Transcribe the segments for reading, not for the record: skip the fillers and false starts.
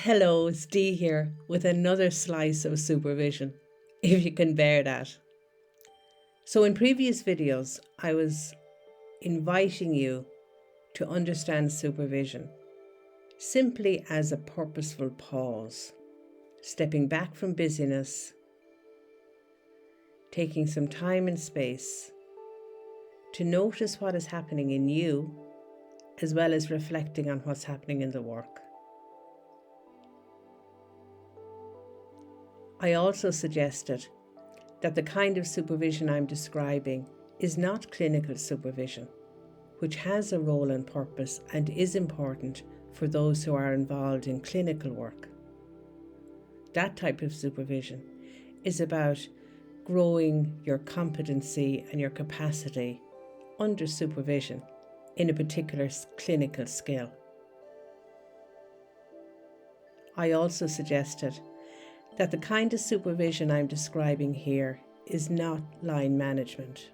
Hello, it's Dee here with another slice of supervision, if you can bear that. So in previous videos, I was inviting you to understand supervision simply as a purposeful pause, stepping back from busyness, taking some time and space to notice what is happening in you, as well as reflecting on what's happening in the work. I also suggested that the kind of supervision I'm describing is not clinical supervision, which has a role and purpose and is important for those who are involved in clinical work. That type of supervision is about growing your competency and your capacity under supervision in a particular clinical skill. I also suggested that the kind of supervision I'm describing here is not line management.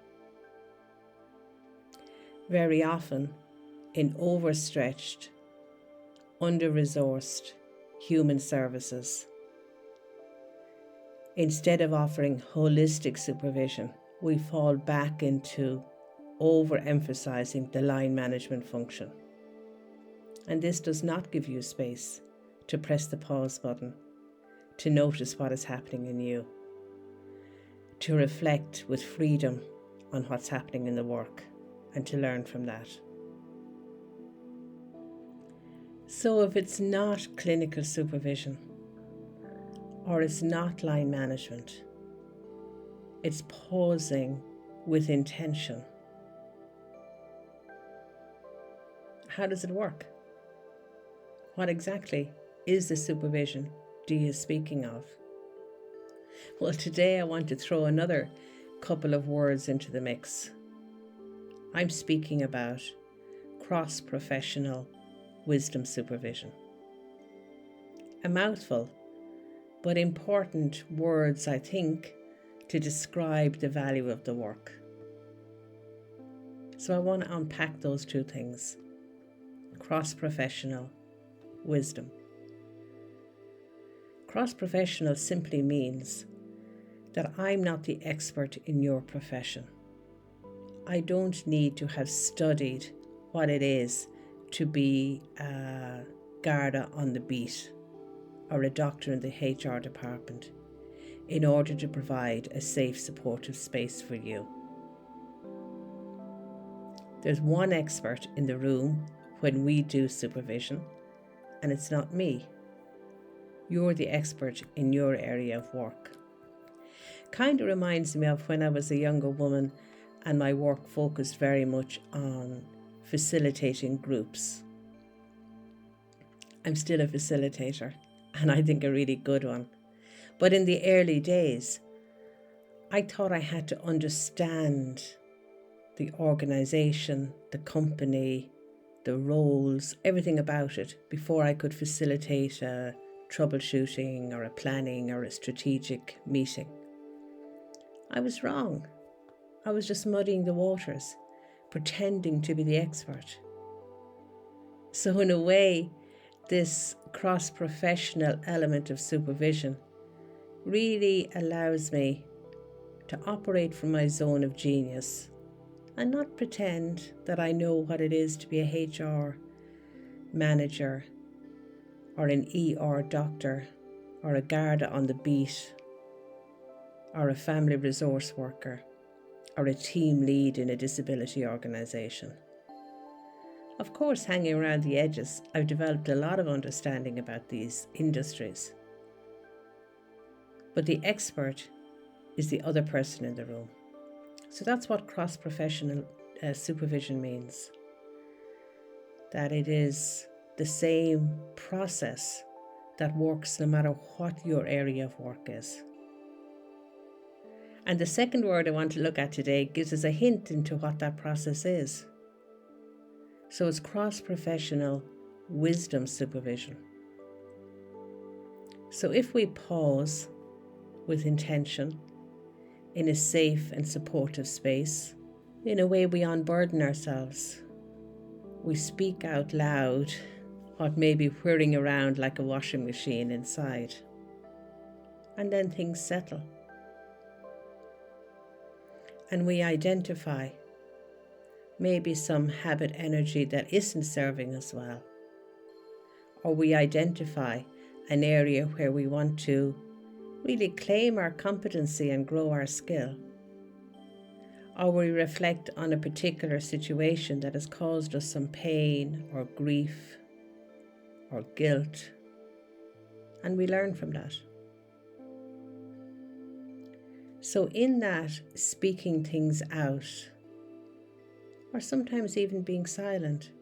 Very often, in overstretched, under-resourced human services, instead of offering holistic supervision, we fall back into overemphasizing the line management function. And this does not give you space to press the pause button, to notice what is happening in you, to reflect with freedom on what's happening in the work, and to learn from that. So if it's not clinical supervision, or it's not line management, it's pausing with intention. How does it work? What exactly is the supervision Dee is speaking of? Well, today I want to throw another couple of words into the mix. I'm speaking about cross-professional wisdom supervision. A mouthful, but important words, I think, to describe the value of the work. So I want to unpack those two things. Cross-professional wisdom. Cross-professional simply means that I'm not the expert in your profession. I don't need to have studied what it is to be a Garda on the beat or a doctor in the HR department in order to provide a safe, supportive space for you. There's one expert in the room when we do supervision, and it's not me. You're the expert in your area of work. Kind of reminds me of when I was a younger woman and my work focused very much on facilitating groups. I'm still a facilitator, and I think a really good one. But in the early days, I thought I had to understand the organisation, the company, the roles, everything about it before I could facilitate a troubleshooting or a planning or a strategic meeting. I was wrong. I was just muddying the waters, pretending to be the expert. So in a way, this cross-professional element of supervision really allows me to operate from my zone of genius and not pretend that I know what it is to be a HR manager or an ER doctor or a Garda on the beat or a family resource worker or a team lead in a disability organisation. Of course, hanging around the edges, I've developed a lot of understanding about these industries. But the expert is the other person in the room. So that's what cross-professional supervision means. That it is the same process that works no matter what your area of work is. And the second word I want to look at today gives us a hint into what that process is. So it's cross-professional wisdom supervision. So if we pause with intention in a safe and supportive space, in a way we unburden ourselves. We speak out loud what may be whirring around like a washing machine inside. And then things settle. And we identify maybe some habit energy that isn't serving us well. Or we identify an area where we want to really claim our competency and grow our skill. Or we reflect on a particular situation that has caused us some pain or grief or guilt, and we learn from that. So in that speaking things out, or sometimes even being silent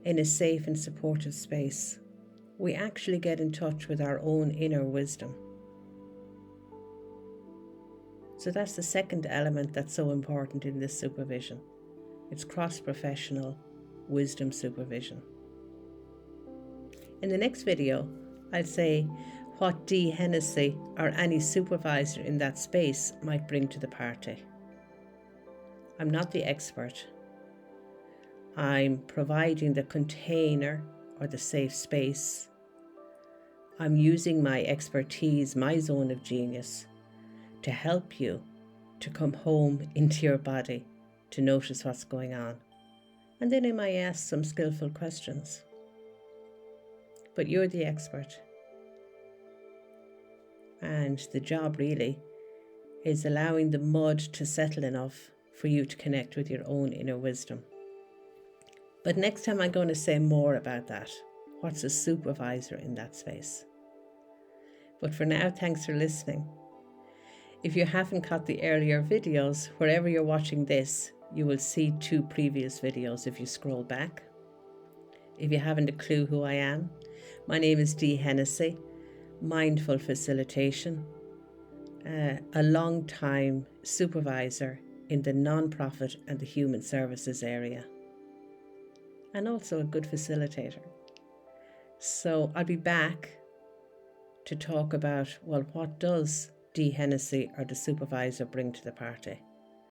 in a safe and supportive space, we actually get in touch with our own inner wisdom. So that's the second element that's so important in this supervision. It's cross-professional wisdom supervision. In the next video, I'll say what Dee Hennessy or any supervisor in that space might bring to the party. I'm not the expert. I'm providing the container or the safe space. I'm using my expertise, my zone of genius, to help you to come home into your body, to notice what's going on. And then I might ask some skillful questions. But you're the expert. And the job really is allowing the mud to settle enough for you to connect with your own inner wisdom. But next time I'm going to say more about that. What's a supervisor in that space? But for now, thanks for listening. If you haven't caught the earlier videos, wherever you're watching this, you will see 2 previous videos if you scroll back. If you haven't a clue who I am, my name is Dee Hennessy, Mindful Facilitation, a long-time supervisor in the non-profit and the human services area, and also a good facilitator. So I'll be back to talk about, well, what does Dee Hennessy or the supervisor bring to the party?